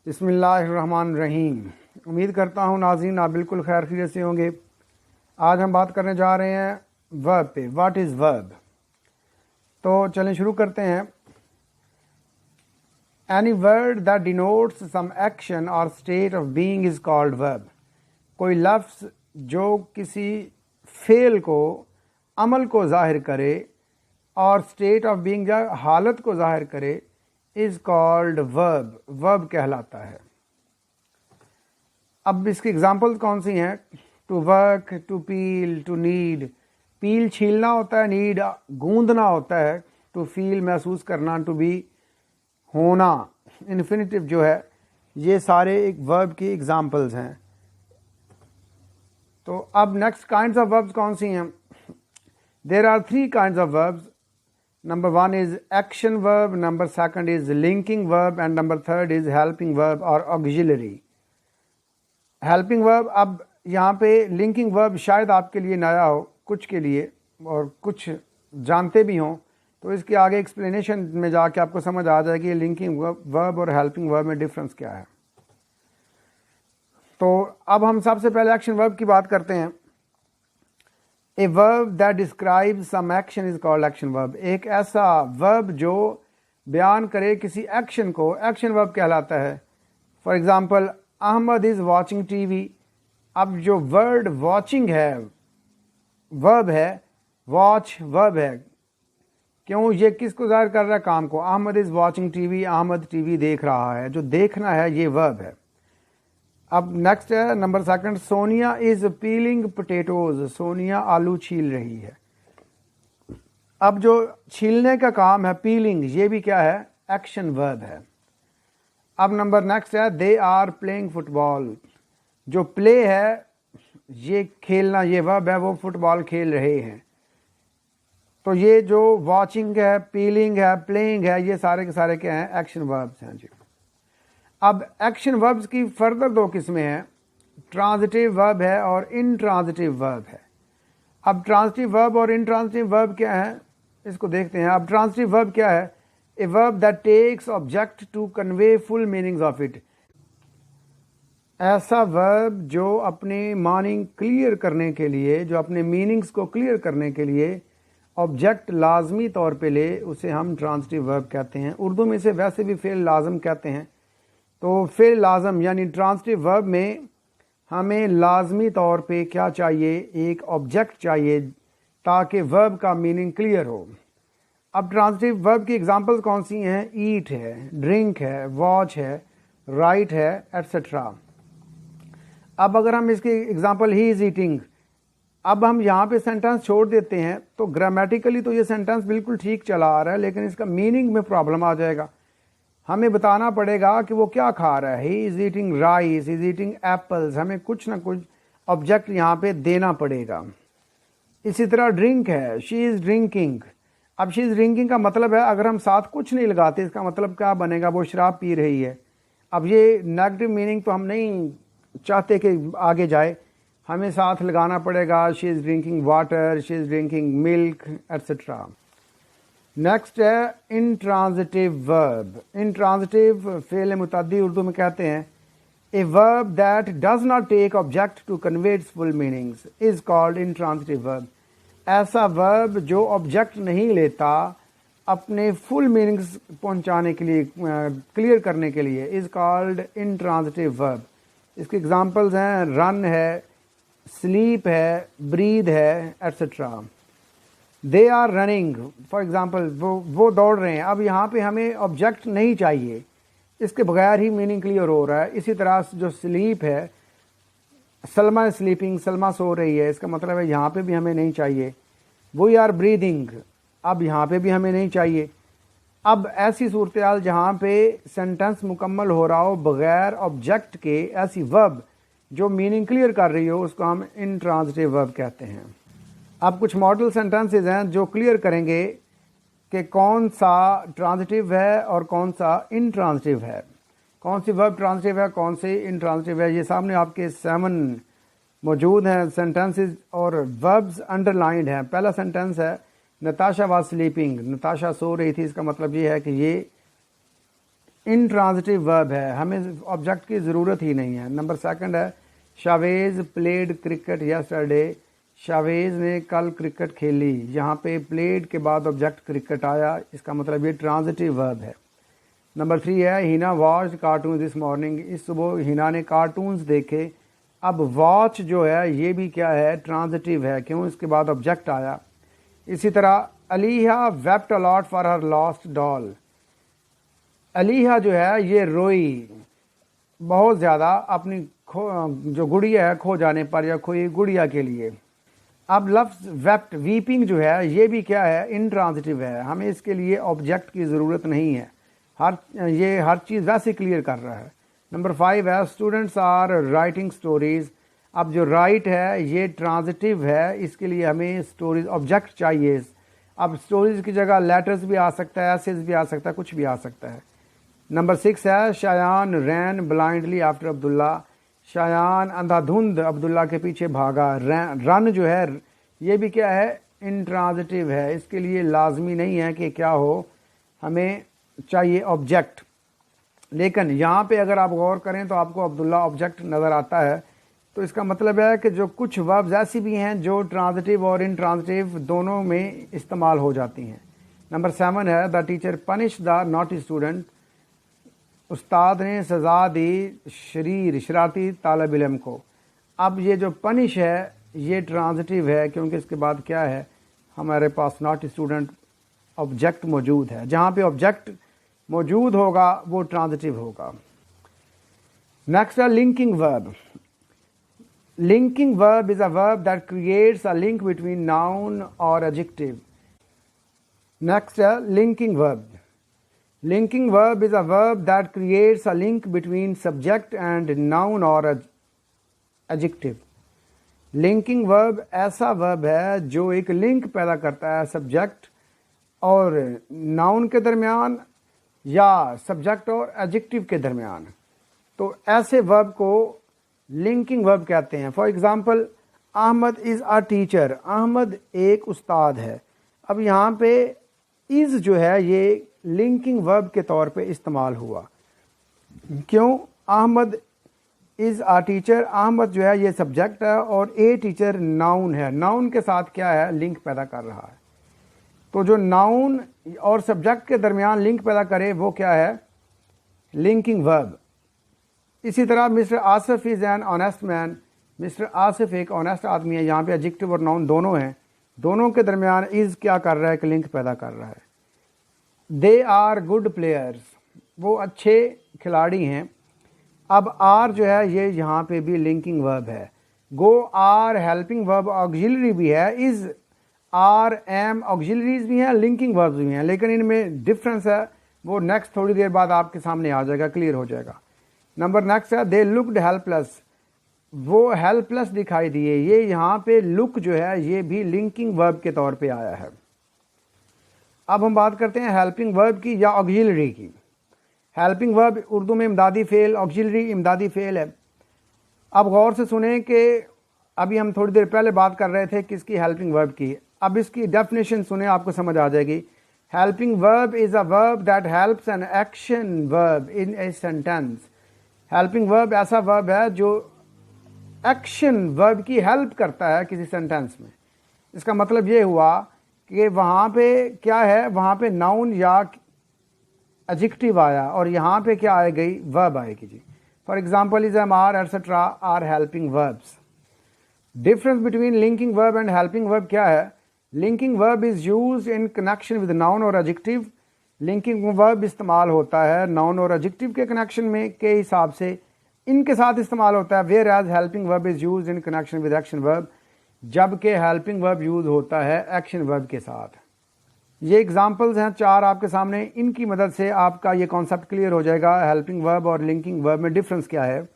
बिस्मिल्लाहिर्रहमानिर्रहीम। उम्मीद करता हूँ नाज़रीन आप बिल्कुल खैर खैरियत से होंगे। आज हम बात करने जा रहे हैं वर्ब पे। What is verb? तो चलें शुरू करते हैं। Any word that denotes some action or state of being is called verb. कोई लफ्ज़ जो किसी फ़ेल को, अमल को ज़ाहिर करे और स्टेट ऑफ बीइंग या हालत को ज़ाहिर करे इज़ कॉल्ड वर्ब। वर्ब कहलाता है। अब इसकी एग्जांपल्स कौन सी हैं? To work, to peel, to need. Peel छीलना होता है, नीड गूंदना होता है, टू फील महसूस करना, टू बी होना, इन्फिनिटिव जो है, ये सारे एक वर्ब की एग्जांपल्स हैं। तो अब नेक्स्ट काइंड्स ऑफ वर्ब्स कौन सी हैं? There are 3 kinds of verbs. Number 1 is action verb, number 2 is linking verb, and number 3 is helping verb or auxiliary. Helping verb, अब यहाँ पे linking verb शायद आपके लिए नया हो, कुछ के लिए, और कुछ जानते भी हों, तो इसके आगे एक्सप्लेनेशन में जाके आपको समझ आ जाएगी लिंकिंग वर्ब और हेल्पिंग वर्ब में डिफरेंस क्या है। तो अब हम सबसे पहले एक्शन वर्ब की बात करते हैं। A verb that describes some action is called action verb. एक ऐसा verb जो बयान करे किसी एक्शन को एक्शन वर्ब कहलाता है। For example, Ahmed is watching TV. अब जो वर्ड वॉचिंग है वर्ब है, वॉच वर्ब है। क्यों? ये किसको ज़ाहिर कर रहा है? काम को। Ahmed is watching TV, Ahmed TV देख रहा है। जो देखना है ये वर्ब है। अब नेक्स्ट है number 2, Sonia is piling potatoes. Sonia आलू छील रही है। अब जो छीलने का काम है, पीलिंग, ये भी क्या है? एक्शन वर्ब है। अब नंबर नेक्स्ट है दे आर प्लेइंग फुटबॉल। जो प्ले है, ये खेलना, ये वर्ब है, वो फुटबॉल खेल रहे हैं। तो ये जो वॉचिंग है, पीलिंग है, प्लेइंग है, ये सारे के सारे क्या हैं? एक्शन वर्ब्स हैं जी। अब एक्शन वर्ब्स की फर्दर 2 किस्में हैं। ट्रांजिटिव वर्ब है और इनट्रांजिटिव वर्ब है। अब ट्रांजिटिव वर्ब और इनट्रांजिटिव वर्ब क्या है, इसको देखते हैं। अब ट्रांजिटिव वर्ब क्या है? A verb that takes object to convey full meanings of it. ऐसा वर्ब जो अपने मीनिंग क्लियर करने के लिए, जो अपने मीनिंग्स को क्लियर करने के लिए ऑब्जेक्ट लाजमी तौर पे ले, उसे हम ट्रांजिटिव वर्ब कहते हैं। उर्दू में इसे वैसे भी फेल लाजम कहते हैं। तो फेल लाजम यानी ट्रांजिटिव वर्ब में हमें लाजमी तौर पे क्या चाहिए? एक ऑब्जेक्ट चाहिए ताकि वर्ब का मीनिंग क्लियर हो। अब ट्रांजिटिव वर्ब की एग्जांपल्स कौन सी हैं? ईट है, ड्रिंक है, वॉच है, राइट है, एट्सेट्रा। अब अगर हम इसकी एग्जांपल ही इज ईटिंग, अब हम यहाँ पे सेंटेंस छोड़ देते हैं तो ग्रामेटिकली तो ये सेंटेंस बिल्कुल ठीक चला आ रहा है, लेकिन इसका मीनिंग में प्रॉब्लम आ जाएगा। हमें बताना पड़ेगा कि वो क्या खा रहा है। He is eating rice, is eating apples. हमें कुछ ना कुछ ऑब्जेक्ट यहाँ पे देना पड़ेगा। इसी तरह ड्रिंक है, शी इज़ ड्रिंकिंग। अब शी इज़ ड्रिंकिंग का मतलब है, अगर हम साथ कुछ नहीं लगाते इसका मतलब क्या बनेगा? वो शराब पी रही है। अब ये नेगेटिव मीनिंग तो हम नहीं चाहते कि आगे जाए, हमें साथ लगाना पड़ेगा she is drinking water, she is drinking milk, etcetera. Next है इनट्रांजिटिव वर्ब। इनट्रांजिटिव फेल मुतद्दी उर्दू में कहते हैं। A verb that does not take object to convey its full meanings is called intransitive verb. ऐसा वर्ब जो ऑब्जेक्ट नहीं लेता अपने फुल मीनिंग्स पहुंचाने के लिए, क्लियर करने के लिए, इज कॉल्ड इनट्रांजिटिव वर्ब। इसके एग्जांपल्स हैं रन है, स्लीप है, ब्रीद है, et cetera. They are running, for example वो दौड़ रहे हैं। अब यहाँ पे हमें ऑब्जेक्ट नहीं चाहिए, इसके बगैर ही मीनिंग क्लियर हो रहा है। इसी तरह जो स्लीप है, सलमा स्लीपिंग, सलमा सो रही है, इसका मतलब है यहाँ पे भी हमें नहीं चाहिए। वी आर ब्रीदिंग, अब यहाँ पे भी हमें नहीं चाहिए। अब ऐसी सूरत हाल जहाँ पे सेंटेंस मुकम्मल हो रहा हो बगैर ऑब्जेक्ट के, ऐसी वर्ब जो मीनिंग क्लियर कर रही हो, उसको हम इनट्रांजिटिव वर्ब कहते हैं। अब कुछ मॉडल सेंटेंसेस हैं जो क्लियर करेंगे कि कौन सा ट्रांजिटिव है और कौन सा इनट्रांजिटिव है, कौन सी वर्ब ट्रांजिटिव है, कौन सी इनट्रांजिटिव है। ये सामने आपके 7 मौजूद हैं सेंटेंसेस और वर्ब्स अंडरलाइंड हैं। पहला सेंटेंस है नताशा वाज स्लीपिंग, नताशा सो रही थी। इसका मतलब ये है कि ये इंट्रांजिटिव वर्ब है, हमें ऑब्जेक्ट की ज़रूरत ही नहीं है। नंबर सेकंड है Shavez played cricket yesterday, Shavez ने कल क्रिकेट खेली। यहाँ पे प्लेड के बाद ऑब्जेक्ट क्रिकेट आया, इसका मतलब ये ट्रांजिटिव वर्ब है। नंबर 3 है Hina watch cartoon this morning, इस सुबह हिना ने कार्टून्स देखे। अब वॉच जो है ये भी क्या है, ट्रांजिटिव है, क्यों, इसके बाद ऑब्जेक्ट आया। इसी तरह Aliha wept a lot for her lost doll, Aliha जो है ये रोई बहुत ज़्यादा अपनी जो गुड़िया है खो जाने पर, या खोई गुड़िया के लिए। अब लफ्ज़ वेप्ट वीपिंग जो है ये भी क्या है, इंट्रांजिटिव है, हमें इसके लिए ऑब्जेक्ट की ज़रूरत नहीं है, ये हर चीज़ वैसे क्लियर कर रहा है। नंबर 5 है स्टूडेंट्स आर राइटिंग स्टोरीज़, अब जो राइट है ये ट्रांजिटिव है, इसके लिए हमें स्टोरीज ऑब्जेक्ट चाहिए। अब स्टोरीज की जगह लेटर्स भी आ सकता है, एसेज भी आ सकता है, कुछ भी आ सकता है। नंबर 6 है शायान रैन ब्लाइंडली आफ्टर अब्दुल्ला, शायान अंधाधुंध अब्दुल्ला के पीछे भागा। रन जो है ये भी क्या है, इंट्रांजिटिव है, इसके लिए लाजमी नहीं है कि क्या हो, हमें चाहिए ऑब्जेक्ट। लेकिन यहाँ पे अगर आप गौर करें तो आपको अब्दुल्ला ऑब्जेक्ट नज़र आता है, तो इसका मतलब है कि जो कुछ वर्ब्स ऐसी भी हैं जो ट्रांजिटिव और इंट्रांजिटिव दोनों में इस्तेमाल हो जाती हैं। नंबर 7 है the teacher punish the naughty student, उस्ताद ने सज़ा दी शरारती तालिब इल्म को। अब ये जो पनिश है ये ट्रांजिटिव है, क्योंकि इसके बाद क्या है, हमारे पास नॉटी स्टूडेंट ऑब्जेक्ट मौजूद है, जहाँ पे ऑब्जेक्ट मौजूद होगा वो ट्रांजिटिव होगा। नेक्स्ट है linking verb. Linking verb is a verb that creates a link between noun or adjective. Next, linking verb. Linking verb is a verb that creates a link between subject and noun or adjective. Linking verb ऐसा verb है जो एक link पैदा करता है subject और noun के दरमियान या सब्जेक्ट और एडजेक्टिव के दरमियान। तो ऐसे वर्ब को लिंकिंग वर्ब कहते हैं। For example Ahmed is a teacher, Ahmed एक उस्ताद है। अब यहाँ पे इज़ जो है ये लिंकिंग वर्ब के तौर पे इस्तेमाल हुआ, क्यों, Ahmed is a teacher, Ahmed जो है ये सब्जेक्ट है और ए टीचर नाउन है, नाउन के साथ क्या है, लिंक पैदा कर रहा है। तो जो नाउन और सब्जेक्ट के दरमियान लिंक पैदा करे वो क्या है, लिंकिंग वर्ब। इसी तरह mister Asif is an honest man, mister Asif एक ऑनेस्ट आदमी है, यहाँ पे एडजेक्टिव और नाउन दोनों हैं, दोनों के दरमियान इज़ क्या कर रहा है, कि लिंक पैदा कर रहा है। दे आर गुड प्लेयर्स, वो अच्छे खिलाड़ी हैं। अब आर जो है ये यहाँ पे भी लिंकिंग वर्ब है। गो आर हेल्पिंग वर्ब ऑक्सिलरी भी है, इज़ आर एम ऑक्सिलरीज भी हैं, लिंकिंग वर्ब्स भी हैं, लेकिन इनमें डिफरेंस है, वो नेक्स्ट थोड़ी देर बाद आपके सामने आ जाएगा, क्लियर हो जाएगा। नंबर नेक्स्ट है दे लुक्ड हेल्पलेस, वो हेल्पलेस दिखाई दिए, ये यहाँ पे लुक जो है ये भी लिंकिंग वर्ब के तौर पे आया है। अब हम बात करते हैं हेल्पिंग वर्ब की या ऑक्सिलरी की। हेल्पिंग वर्ब उर्दू में इमदादी फेल, ऑक्सिलरी इमदादी फेल है। अब गौर से सुने कि अभी हम थोड़ी देर पहले बात कर रहे थे किसकी, हेल्पिंग वर्ब की। अब इसकी डेफिनेशन सुने, आपको समझ आ जाएगी। Helping verb is a verb that helps an action verb in a sentence. Helping verb ऐसा वर्ब है जो एक्शन वर्ब की हेल्प करता है किसी सेंटेंस में। इसका मतलब ये हुआ कि वहाँ पे क्या है, वहाँ पे नाउन या एडजेक्टिव आया और यहाँ पे क्या आ गई, वर्ब आएगी जी। For example is am are etcetera are helping verbs. Difference between linking verb and helping verb क्या है? Linking verb is used in connection with noun or adjective. Linking verb इस्तेमाल होता है नाउन और एडजेक्टिव के connection में के हिसाब से, इनके साथ इस्तेमाल होता है। Where as helping verb is used in connection with action verb, जबकि हेल्पिंग वर्ब यूज होता है एक्शन वर्ब के साथ। ये एग्जाम्पल्स हैं 4 आपके सामने, इनकी मदद से आपका ये कॉन्सेप्ट क्लियर हो जाएगा हेल्पिंग वर्ब और लिंकिंग वर्ब में डिफरेंस क्या है।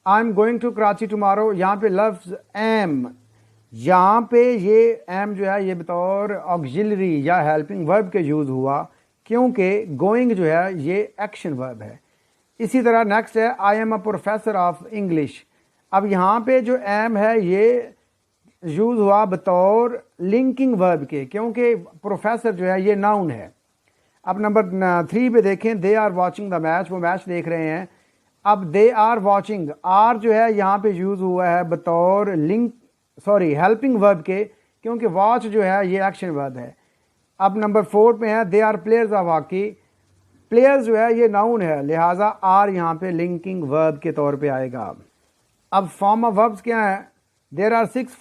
I am going to Karachi tomorrow, यहाँ पे लफ्ज एम, यहाँ पे ये एम जो है ये बतौर ऑक्सिलरी या हेल्पिंग वर्ब के यूज हुआ, क्योंकि गोइंग जो है ये एक्शन वर्ब है। इसी तरह नेक्स्ट है I am a professor of English. अब यहाँ पे जो एम है ये यूज हुआ बतौर लिंकिंग वर्ब के, क्योंकि प्रोफेसर जो है ये नाउन है। अब नंबर 3 पे देखें, they are watching the match, वो मैच देख रहे हैं। अब दे आर वॉचिंग, आर जो है यहाँ पे यूज हुआ है बतौर हेल्पिंग वर्ब के, क्योंकि वॉच जो है ये एक्शन वर्ब है। अब नंबर 4 पे है, they are players of hockey, players जो है ये नाउन है, लिहाजा आर यहाँ पे लिंकिंग वर्ब के तौर पे आएगा। अब फॉर्म ऑफ वर्ब्स क्या है, there are 6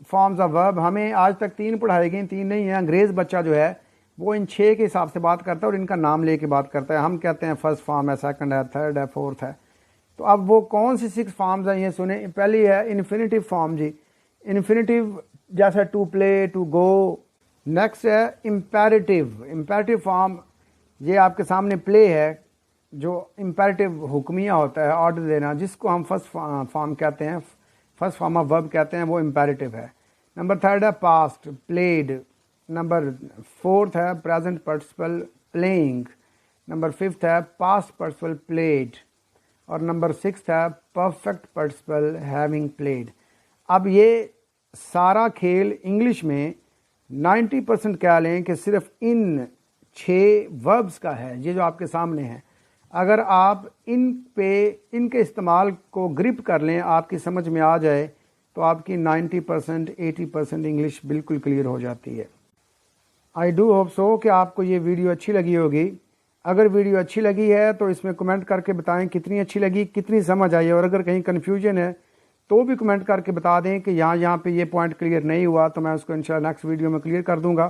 forms of verb. हमें आज तक 3 पढ़ाए गए, 3 नहीं है। अंग्रेज़ बच्चा जो है वो इन 6 के हिसाब से बात करता है और इनका नाम लेके बात करता है। हम कहते हैं फर्स्ट फॉर्म है, सेकंड है, थर्ड है, फोर्थ है। तो अब वो कौन सी 6 फॉर्म्स हैं ये सुने। पहली है इन्फिनेटिव फॉर्म जी, इन्फिनेटिव जैसे to play, to go. Next है इम्पेरेटिव, इम्पेरेटिव फॉर्म ये आपके सामने प्ले है, जो इम्पेरेटिव हुक्मिया होता है, ऑर्डर देना, जिसको हम फर्स्ट फॉर्म कहते हैं, फर्स्ट फॉर्म ऑफ वर्ब कहते हैं, वो इम्पेरेटिव है। नंबर 3 है पास्ट, प्लेड। नंबर 4 है प्रेजेंट पार्टिसिपल, प्लेइंग। नंबर 5 है पास्ट पार्टिसिपल, प्लेड। और नंबर 6 है परफेक्ट पार्टिसिपल, हैविंग प्लेड। अब ये सारा खेल इंग्लिश में 90% कह लें कि सिर्फ इन 6 वर्ब्स का है, ये जो आपके सामने है। अगर आप इनके इस्तेमाल को ग्रिप कर लें, आपकी समझ में आ जाए, तो आपकी 90% 80% इंग्लिश बिल्कुल क्लियर हो जाती है। आई डू होप सो कि आपको ये वीडियो अच्छी लगी होगी। अगर वीडियो अच्छी लगी है तो इसमें कमेंट करके बताएं कितनी अच्छी लगी, कितनी समझ आई, और अगर कहीं कन्फ्यूजन है तो भी कमेंट करके बता दें कि यहाँ पे ये पॉइंट क्लियर नहीं हुआ, तो मैं उसको इंशाल्लाह नेक्स्ट वीडियो में क्लियर कर दूंगा।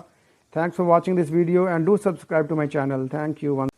Thanks for watching this video and do subscribe to my channel. Thank you.